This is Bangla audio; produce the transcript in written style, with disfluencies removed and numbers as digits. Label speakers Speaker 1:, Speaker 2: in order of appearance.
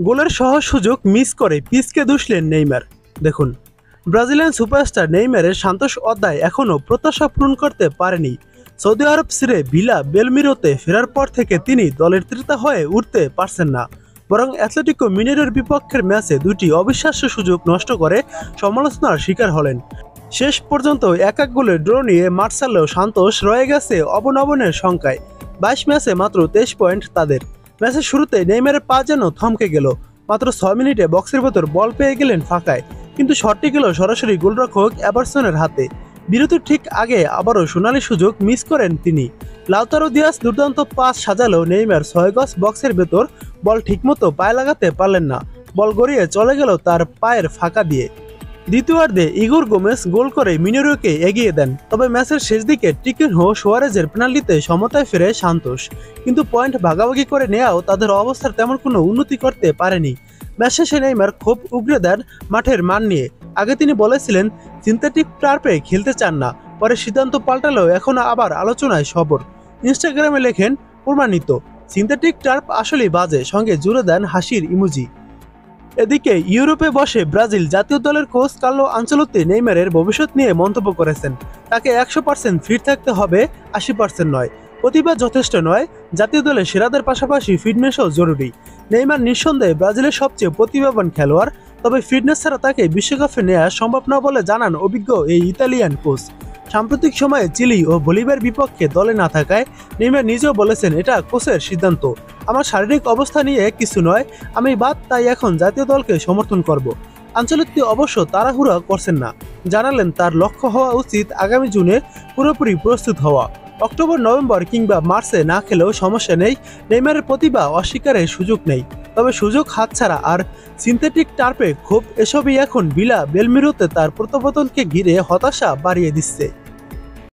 Speaker 1: গোলের সহজ সুযোগ মিস করে পিচকে দুষলেন নেইমার। দেখুন, ব্রাজিলিয়ান সুপারস্টার নেইমারের সান্তোস অধ্যায় এখনও প্রত্যাশা পূরণ করতে পারেনি। সৌদি আরব ছেড়ে ভিলা বেলমিরোতে ফেরার পর থেকে তিনি দলের ত্রিতা হয়ে উঠতে পারছেন না, বরং অ্যাথলেটিকো মিনেইরোর বিপক্ষের ম্যাচে দুটি অবিশ্বাস্য সুযোগ নষ্ট করে সমালোচনার শিকার হলেন। শেষ পর্যন্ত এক গোলে ড্র নিয়ে মাঠ ছাড়লেও সান্তোস রয়ে গেছে অবনমনের শঙ্কায়। 22 ম্যাচে মাত্র 23 পয়েন্ট তাদের। ম্যাচের শুরুতে নেইমারের পা যেন থমকে গেল। মাত্র 6 মিনিটে বক্সের ভেতর বল পেয়ে গেলেন ফাঁকায়, কিন্তু শটটি গেল সরাসরি গোলরক্ষক এভারসনের হাতে। বিরতির ঠিক আগে আবারও সোনালি সুযোগ মিস করেন তিনি। লাউতারো দিয়াস দুর্দান্ত পাস সাজালেও নেইমার 6 গজ বক্সের ভেতর বল ঠিকমতো পায়ে লাগাতে পারলেন না। বল গড়িয়ে চলে গেল তার পায়ের ফাঁকা দিয়ে। দ্বিতীয়ার্ধে ইগোর গোমেজ গোল করে মিনেইরোকে এগিয়ে দেন, তবে ম্যাচের শেষ দিকে টিকিনহো সুয়ারেজের পেনাল্টিতে সমতায় ফেরে সান্তোস, কিন্তু পয়েন্ট ভাগাভাগি করে নেওয়াও তাদের অবস্থার তেমন কোনো উন্নতি করতে পারেনি। ম্যাচ শেষে নেইমার খুব উগরে দেন মাঠের মান নিয়ে। আগে তিনি বলেছিলেন সিনথেটিক টার্পে খেলতে চান না, পরে সিদ্ধান্ত পাল্টালেও এখনও আবার আলোচনায় সবর। ইনস্টাগ্রামে লেখেন, প্রমাণিত, সিনথেটিক টার্প আসলেই বাজে, সঙ্গে জুড়ে দেন হাসির ইমোজি। এদিকে ইউরোপে বসে ব্রাজিল জাতীয় দলের কোচ কার্লো আনচেলত্তি নেইমারের ভবিষ্যৎ নিয়ে মন্তব্য করেছেন। তাকে 100% ফিট থাকতে হবে, 80% নয়। প্রতিভা যথেষ্ট নয়, জাতীয় দলে সেরাদের পাশাপাশি ফিটনেসও জরুরি। নেইমার নিঃসন্দেহে ব্রাজিলের সবচেয়ে প্রতিভাবান খেলোয়াড়, তবে ফিটনেস ছাড়া তাকে বিশ্বকাপে নেওয়া সম্ভব না বলে জানান অভিজ্ঞ এই ইতালিয়ান কোচ। সাম্প্রতিক সময়ে চিলি ও বলিভিয়ার বিপক্ষে দলে না থাকায় নেইমার নিজেও বলেছেন, এটা কোচের সিদ্ধান্ত, আমার শারীরিক অবস্থা নিয়ে কিছু নয়, আমি বাদ, তাই এখন জাতীয় দলকে সমর্থন করব। আনচেলত্তি অবশ্য তাড়াহুড়া করছেন না, জানালেন তার লক্ষ্য হওয়া উচিত আগামী জুনে পুরোপুরি প্রস্তুত হওয়া। অক্টোবর, নভেম্বর কিংবা মার্চে না খেলেও সমস্যা নেই, নেইমারের প্রতিভা অস্বীকারের সুযোগ নেই, তবে সুযোগ হাতছাড়া আর সিনথেটিক টার্পে ক্ষোভ, এসবই এখন ভিলা বেলমিরোতে তার প্রত্যাবর্তনকে ঘিরে হতাশা বাড়িয়ে দিচ্ছে।